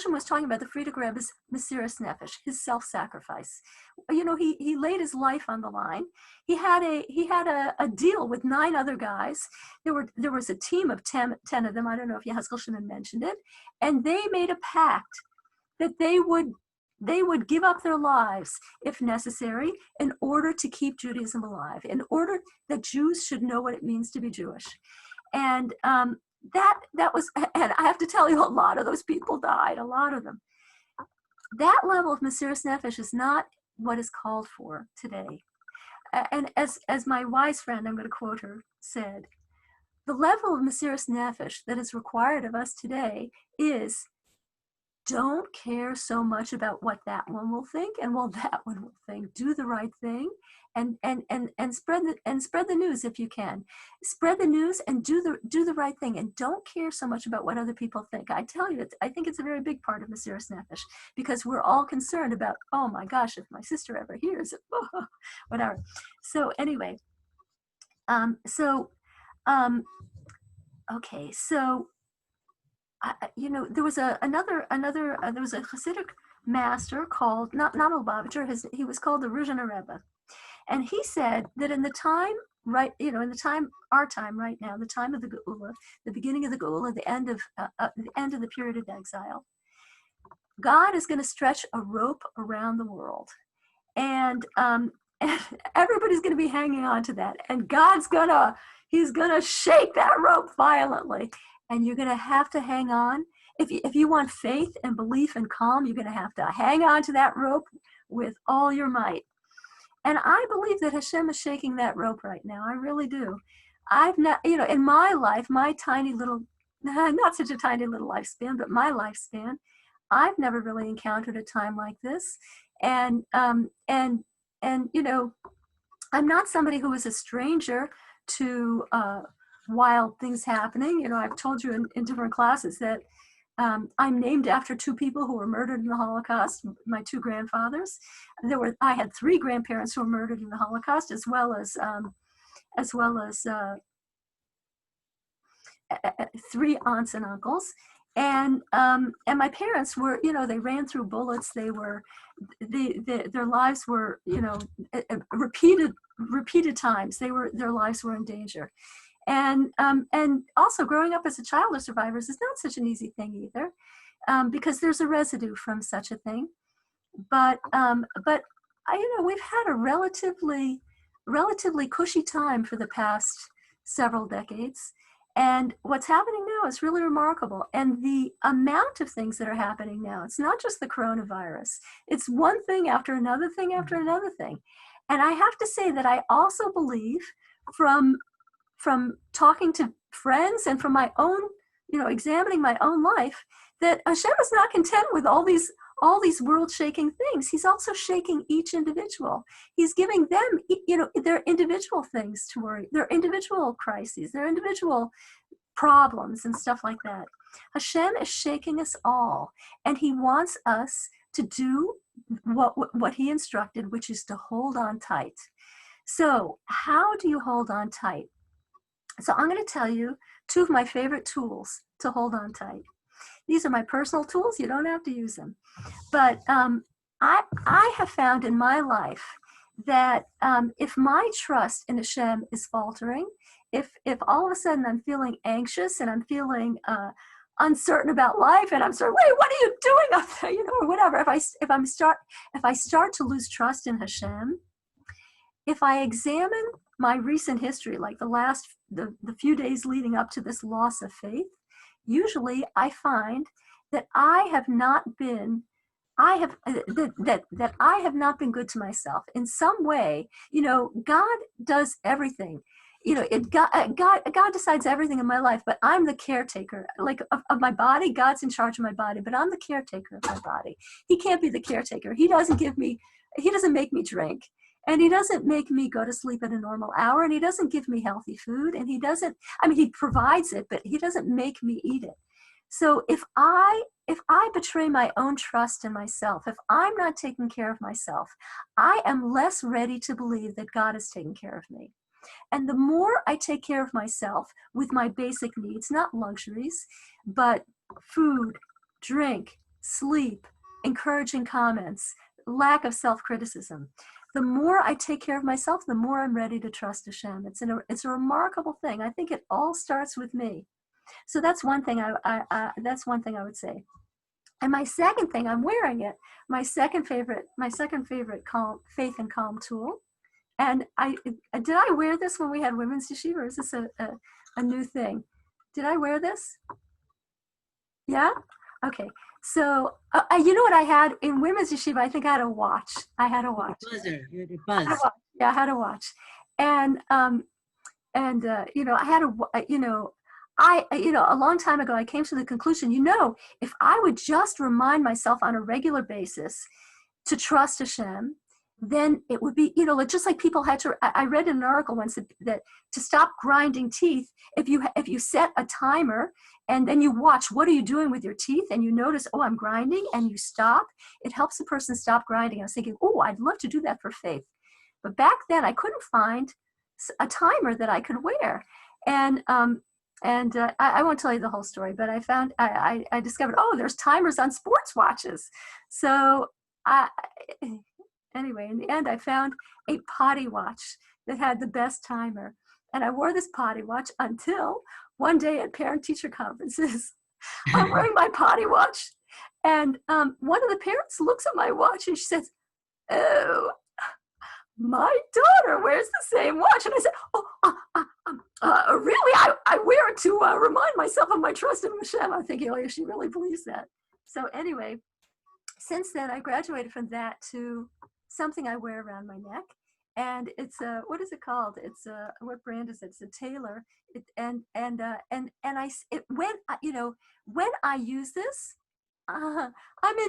Shem was talking about the Frierdiker Rebbe's Mesiras Nefesh, his self-sacrifice. He laid his life on the line. He had a deal with 9 other guys. There was a team of 10 of them. I don't know if Yaskel Shem mentioned it. And they made a pact that they would give up their lives, if necessary, in order to keep Judaism alive, in order that Jews should know what it means to be Jewish. And that was, and I have to tell you, a lot of those people died, a lot of them. That level of Mesiras Nefesh is not what is called for today. And as my wise friend, I'm going to quote her, said, the level of Mesiras Nefesh that is required of us today is, don't care so much about what that one will think and what that one will think. Do the right thing and spread the news if you can. Spread the news and do the right thing, and don't care so much about what other people think. I tell you, I think it's a very big part of Mesiras Nefesh, because we're all concerned about, oh my gosh, if my sister ever hears it, whatever. So anyway, okay, so. There was there was a Hasidic master called, not Lubavitcher, he was called the Ruzhiner Rebbe. And he said that in the time, our time right now, the time of the Geula, the beginning of the Geula, the end of the period of exile, God is going to stretch a rope around the world. And everybody's going to be hanging on to that. And he's going to shake that rope violently. And you're going to have to hang on. If you want faith and belief and calm, you're going to have to hang on to that rope with all your might. And I believe that Hashem is shaking that rope right now. I really do. I've not, in my life, my tiny little, not such a tiny little lifespan, but my lifespan, I've never really encountered a time like this. And I'm not somebody who is a stranger to wild things happening. I've told you in different classes that I'm named after 2 people who were murdered in the Holocaust, my 2 grandfathers. I had 3 grandparents who were murdered in the Holocaust, as well as 3 aunts and uncles. And my parents were, they ran through bullets. Their lives were, repeated times. Their lives were in danger. And also growing up as a child of survivors is not such an easy thing either, because there's a residue from such a thing. But we've had a relatively cushy time for the past several decades. And what's happening now is really remarkable. And the amount of things that are happening now, it's not just the coronavirus. It's one thing after another thing after another thing. And I have to say that I also believe from talking to friends and from my own, examining my own life, that Hashem is not content with all these world-shaking things. He's also shaking each individual. He's giving them, their individual things to worry, their individual crises, their individual problems and stuff like that. Hashem is shaking us all, and he wants us to do what he instructed, which is to hold on tight. So how do you hold on tight? So I'm going to tell you two of my favorite tools to hold on tight. These are my personal tools. You don't have to use them. But I have found in my life that if my trust in Hashem is faltering, if all of a sudden I'm feeling anxious and I'm feeling uncertain about life, and I'm sort of, wait, what are you doing up there, or whatever. If I start to lose trust in Hashem, if I examine my recent history, like the few days leading up to this loss of faith, usually I find that I have not been good to myself in some way. God does everything. God decides everything in my life, but I'm the caretaker, like of my body. God's in charge of my body, but I'm the caretaker of my body. He can't be the caretaker. He doesn't make me drink. And he doesn't make me go to sleep at a normal hour, and he doesn't give me healthy food, and he provides it, but he doesn't make me eat it. So if I betray my own trust in myself, if I'm not taking care of myself, I am less ready to believe that God is taking care of me. And the more I take care of myself with my basic needs, not luxuries, but food, drink, sleep, encouraging comments, lack of self-criticism, the more I take care of myself, the more I'm ready to trust Hashem. It's a remarkable thing. I think it all starts with me. So that's one thing I would say. And my second thing, I'm wearing it. My second favorite faith and calm tool. And did I wear this when we had women's yeshiva, or is this a new thing? Did I wear this? Yeah? Okay. So, you know what I had in women's yeshiva? I think I had a watch. I had a watch. You had a buzz. Yeah, I had a watch. And I had a long time ago, I came to the conclusion, if I would just remind myself on a regular basis to trust Hashem, then it would be, just like people had to, I read in an article once that to stop grinding teeth, if you set a timer and then you watch, what are you doing with your teeth? And you notice, oh, I'm grinding, and you stop, it helps the person stop grinding. I was thinking, oh, I'd love to do that for faith. But back then I couldn't find a timer that I could wear. And I won't tell you the whole story, but I discovered, there's timers on sports watches. So anyway, in the end, I found a potty watch that had the best timer. And I wore this potty watch until one day at parent-teacher conferences, I'm wearing my potty watch. And one of the parents looks at my watch and she says, oh, my daughter wears the same watch. And I said, really? I wear it to remind myself of my trust in Hashem. I'm thinking, oh, she really believes that. So anyway, since then, I graduated from that to something I wear around my neck. And it's what is it called? It's what brand is it? It's a Taylor. When I use this, I'm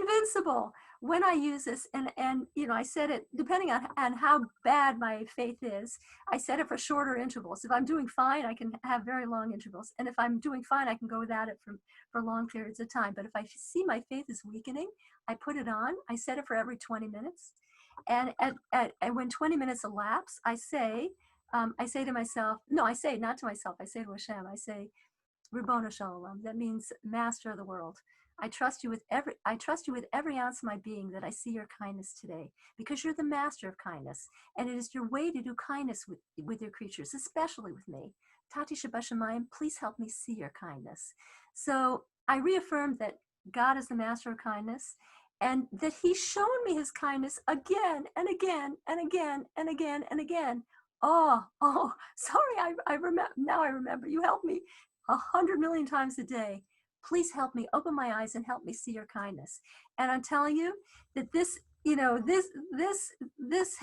invincible. When I use this, and I set it depending on how bad my faith is. I set it for shorter intervals. If I'm doing fine, I can have very long intervals, and if I'm doing fine, I can go without it for long periods of time. But if I see my faith is weakening, I put it on. I set it for every 20 minutes. And when 20 minutes elapse, I say to myself, no, I say not to myself, I say to Hashem, I say, Rabbona Shalom. That means master of the world. I trust you with every ounce of my being that I see your kindness today, because you're the master of kindness, and it is your way to do kindness with your creatures, especially with me. Tati Shabbat Shemayim, please help me see your kindness. So I reaffirmed that God is the master of kindness, and that he's shown me his kindness again and again and again and again and again. Oh, sorry, I remember, now I remember. You help me 100 million times a day. Please help me open my eyes and help me see your kindness. And I'm telling you that this, this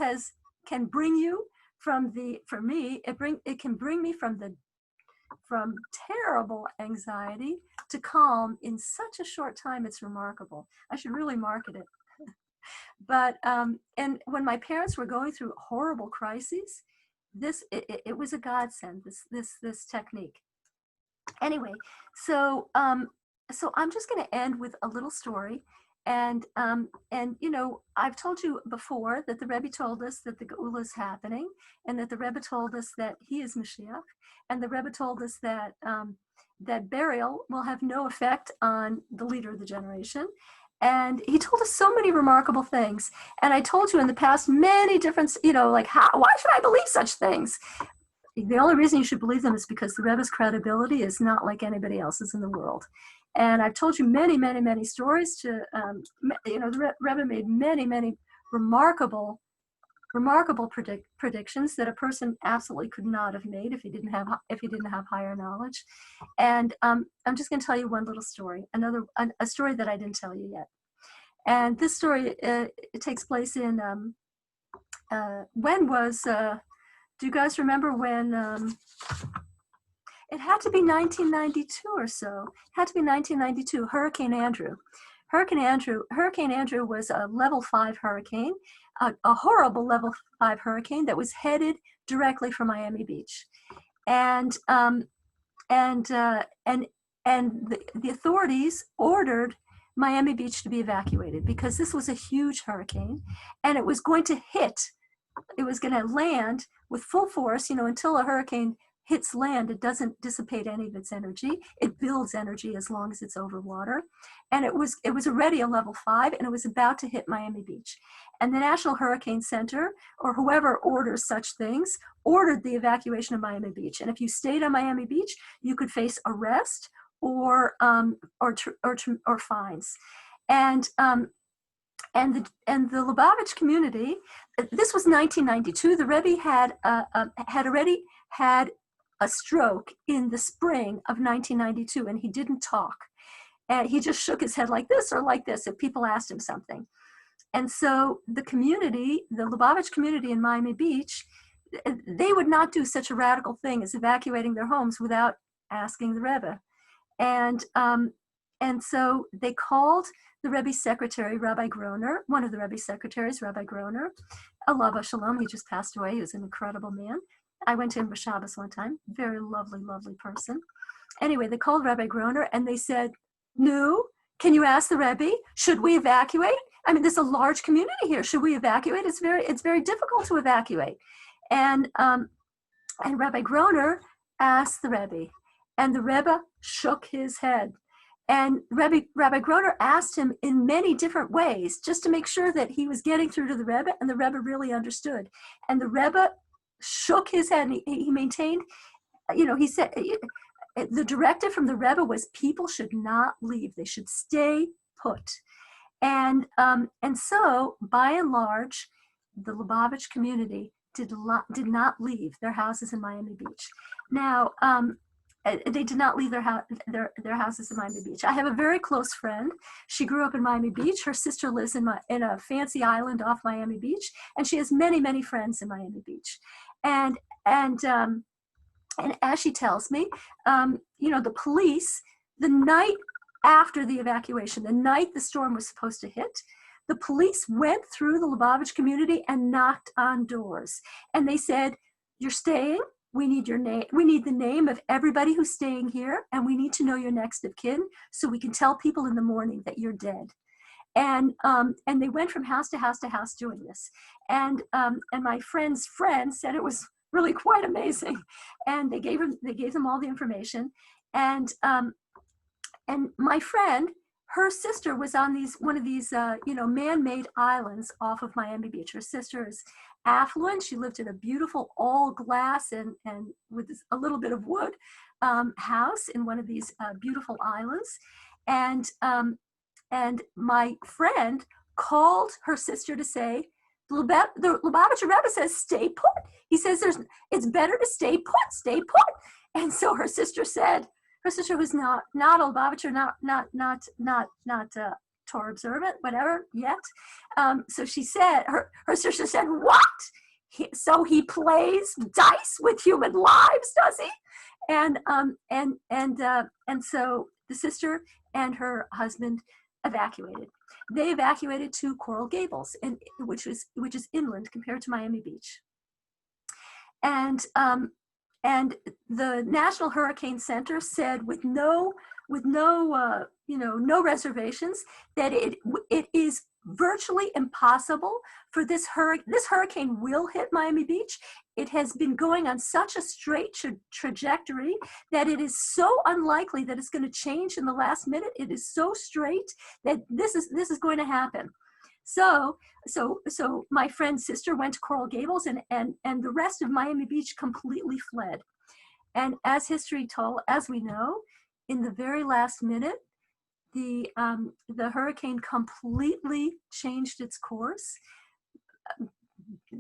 can bring you from for me, it can bring me from terrible anxiety to calm in such a short time. It's remarkable. I should really market it. But and when my parents were going through horrible crises, it was a godsend, this technique. Anyway, so so I'm just going to end with a little story, and I've told you before that the Rebbe told us that the Geula is happening, and that the Rebbe told us that he is Mashiach, and the Rebbe told us that that burial will have no effect on the leader of the generation. And he told us so many remarkable things. And I told you in the past many different, why should I believe such things? The only reason you should believe them is because the Rebbe's credibility is not like anybody else's in the world. And I've told you many, many, many stories the Rebbe made many, many remarkable predictions that a person absolutely could not have made if he didn't have higher knowledge. And I'm just going to tell you one little story, a story that I didn't tell you yet. And this story it takes place in do you guys remember when it had to be 1992 or so? It had to be 1992. Hurricane Andrew. Hurricane Andrew was a level 5 hurricane, a horrible level 5 hurricane that was headed directly for Miami Beach, and the authorities ordered Miami Beach to be evacuated because this was a huge hurricane, and it was going to land with full force. Until a hurricane hits land, it doesn't dissipate any of its energy. It builds energy as long as it's over water. And it was already a level 5, and it was about to hit Miami Beach. And the National Hurricane Center, or whoever orders such things, ordered the evacuation of Miami Beach. And if you stayed on Miami Beach, you could face arrest or fines. And the Lubavitch community, this was 1992. The Rebbe had already had a stroke in the spring of 1992, and he didn't talk. And he just shook his head like this or like this if people asked him something. And so the Lubavitch community in Miami Beach, they would not do such a radical thing as evacuating their homes without asking the Rebbe. And so they called the Rebbe's secretary, Rabbi Groner, one of the Rebbe's secretaries, Rabbi Groner. Alav Shalom, he just passed away. He was an incredible man. I went to him for Shabbos one time. Very lovely, lovely person. Anyway, they called Rabbi Groner and they said, "No, can you ask the Rebbe, should we evacuate? I mean, there's a large community here. Should we evacuate? It's very difficult to evacuate." And Rabbi Groner asked the Rebbe, and the Rebbe shook his head. And Rabbi Groner asked him in many different ways just to make sure that he was getting through to the Rebbe, and the Rebbe really understood. And the Rebbe shook his head, and he maintained, he said, the directive from the Rebbe was people should not leave. They should stay put. And so, by and large, the Lubavitch community did not leave their houses in Miami Beach. Now, they did not leave their houses in Miami Beach. I have a very close friend. She grew up in Miami Beach. Her sister lives in a fancy island off Miami Beach, and she has many, many friends in Miami Beach. And as she tells me, the police, the night after the evacuation, the night the storm was supposed to hit, the police went through the Lubavitch community and knocked on doors. And they said, "You're staying? We need your name. We need the name of everybody who's staying here, and we need to know your next of kin so we can tell people in the morning that you're dead." And they went from house to house to house doing this. And my friend's friend said it was really quite amazing. And they gave them all the information. And my friend, her sister was on one of these man-made islands off of Miami Beach. Her sister is affluent. She lived in a beautiful all glass and with a little bit of wood house in one of these beautiful islands. And my friend called her sister to say, the Lubavitcher Rebbe says, stay put. He says it's better to stay put. And so her sister was not a Lubavitcher, not Torah observant, whatever yet. So she said, her sister said, what? So he plays dice with human lives, does he? And so the sister and her husband evacuated. They evacuated to Coral Gables, which is inland compared to Miami Beach. And the National Hurricane Center said with no reservations that it is virtually impossible for this hurricane will hit Miami Beach. It has been going on such a straight trajectory that it is so unlikely that it's going to change in the last minute. It is so straight that this is going to happen. So my friend's sister went to Coral Gables, and the rest of Miami Beach completely fled. And as history told, as we know, in the very last minute, the hurricane completely changed its course,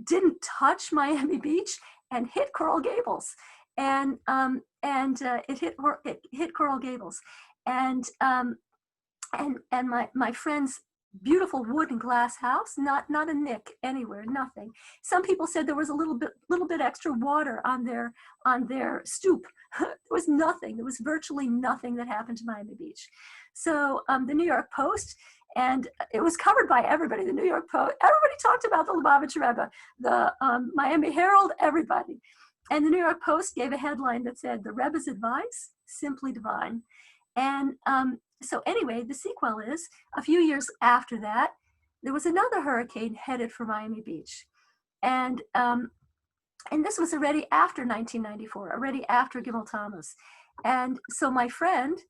didn't touch Miami Beach, and hit Coral Gables. And it hit Coral Gables, and my friend's beautiful wood and glass house, not a nick anywhere, nothing. Some people said there was a little bit extra water on their stoop. There was nothing. There was virtually nothing that happened to Miami Beach. So the New York Post, and it was covered by everybody. The New York Post, everybody talked about the Lubavitcher Rebbe, the Miami Herald, everybody. And the New York Post gave a headline that said, "The Rebbe's advice, simply divine." And so anyway, the sequel is, a few years after that, there was another hurricane headed for Miami Beach. And this was already after 1994, already after Gimel Tammuz. And so my friend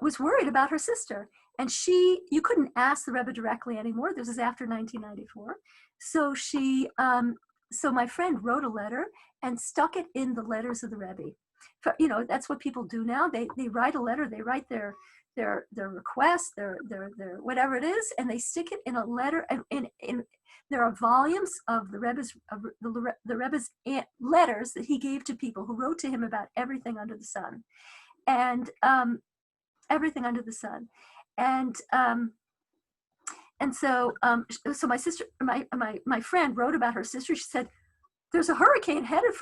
was worried about her sister. And you couldn't ask the Rebbe directly anymore. This was after 1994. So so my friend wrote a letter and stuck it in the letters of the Rebbe. That's what people do now. They write a letter, they write their request, their whatever it is, and they stick it in a letter. And there are volumes of the Rebbe's letters that he gave to people who wrote to him about everything under the sun, and everything under the sun, and so my sister, my friend wrote about her sister. She said, "There's a hurricane headed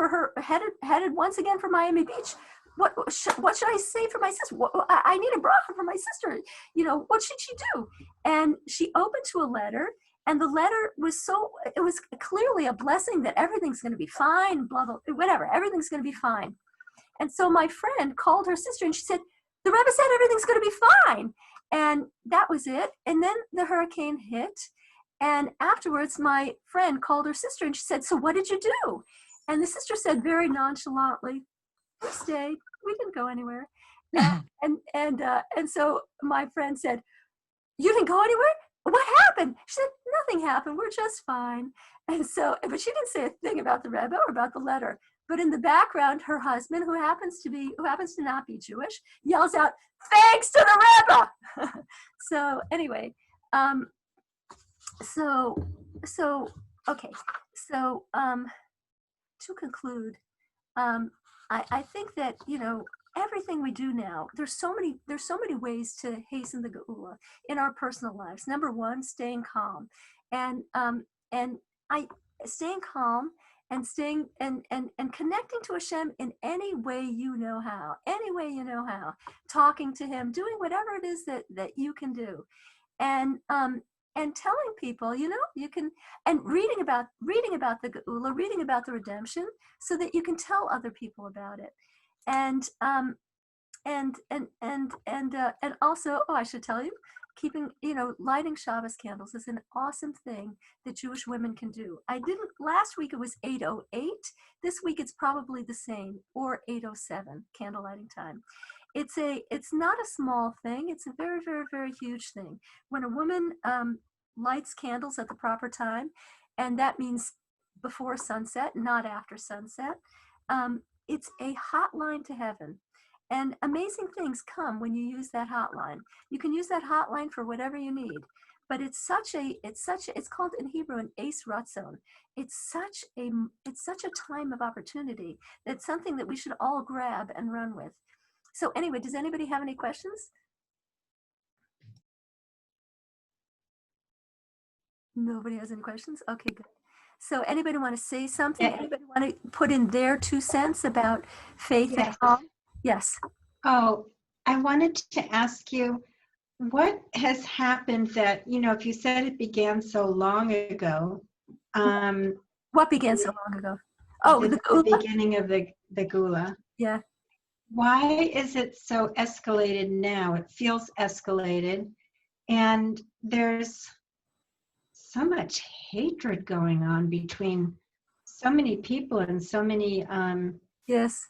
once again for Miami Beach. What should I say for my sister? I need a bracha for my sister. What should she do?" And she opened to a letter, and the letter was it was clearly a blessing that everything's going to be fine, blah, blah, whatever, everything's going to be fine. And so my friend called her sister, and she said, "The Rebbe said everything's going to be fine." And that was it. And then the hurricane hit. And afterwards, my friend called her sister, and she said, "So what did you do?" And the sister said very nonchalantly, "We stayed. We didn't go anywhere." And so my friend said, "You didn't go anywhere? What happened?" She said, "Nothing happened. We're just fine." And so, but she didn't say a thing about the Rebbe or about the letter. But in the background, her husband, who happens to not be Jewish, yells out, "Thanks to the Rebbe!" So anyway, okay. So to conclude, I think that everything we do now, there's so many ways to hasten the geula in our personal lives. Number one, staying calm, and staying calm and staying and connecting to Hashem in any way you know how, talking to Him, doing whatever it is that you can do, and telling people, you can, and reading about the geula, reading about the redemption, so that you can tell other people about it, and also, I should tell you, keeping, lighting Shabbos candles is an awesome thing that Jewish women can do. Last week it was 8:08. This week it's probably the same, or 8:07, candle lighting time. it's not a small thing. It's a very, very, very huge thing. When a woman lights candles at the proper time, and that means before sunset, not after sunset, it's a hotline to heaven. And amazing things come when you use that hotline. You can use that hotline for whatever you need. But it's called in Hebrew an ace ratzon. It's such a time of opportunity. It's something that we should all grab and run with. So anyway, does anybody have any questions? Nobody has any questions? Okay, good. So anybody want to say something? Yeah. Anybody want to put in their 2 cents about faith Yes. at home? Yes. Oh, I wanted to ask you, what has happened that, if you said it began so long ago, What began so long ago? Oh, the Gula? beginning of the Gula. Yeah. Why is it so escalated now? It feels escalated, and there's so much hatred going on between so many people and so many, Yes.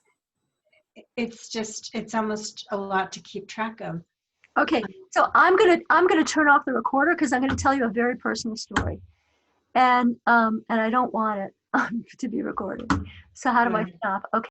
it's almost a lot to keep track of. Okay, so I'm gonna turn off the recorder because I'm gonna tell you a very personal story, and I don't want it to be recorded. So how do I Right. stop? Okay.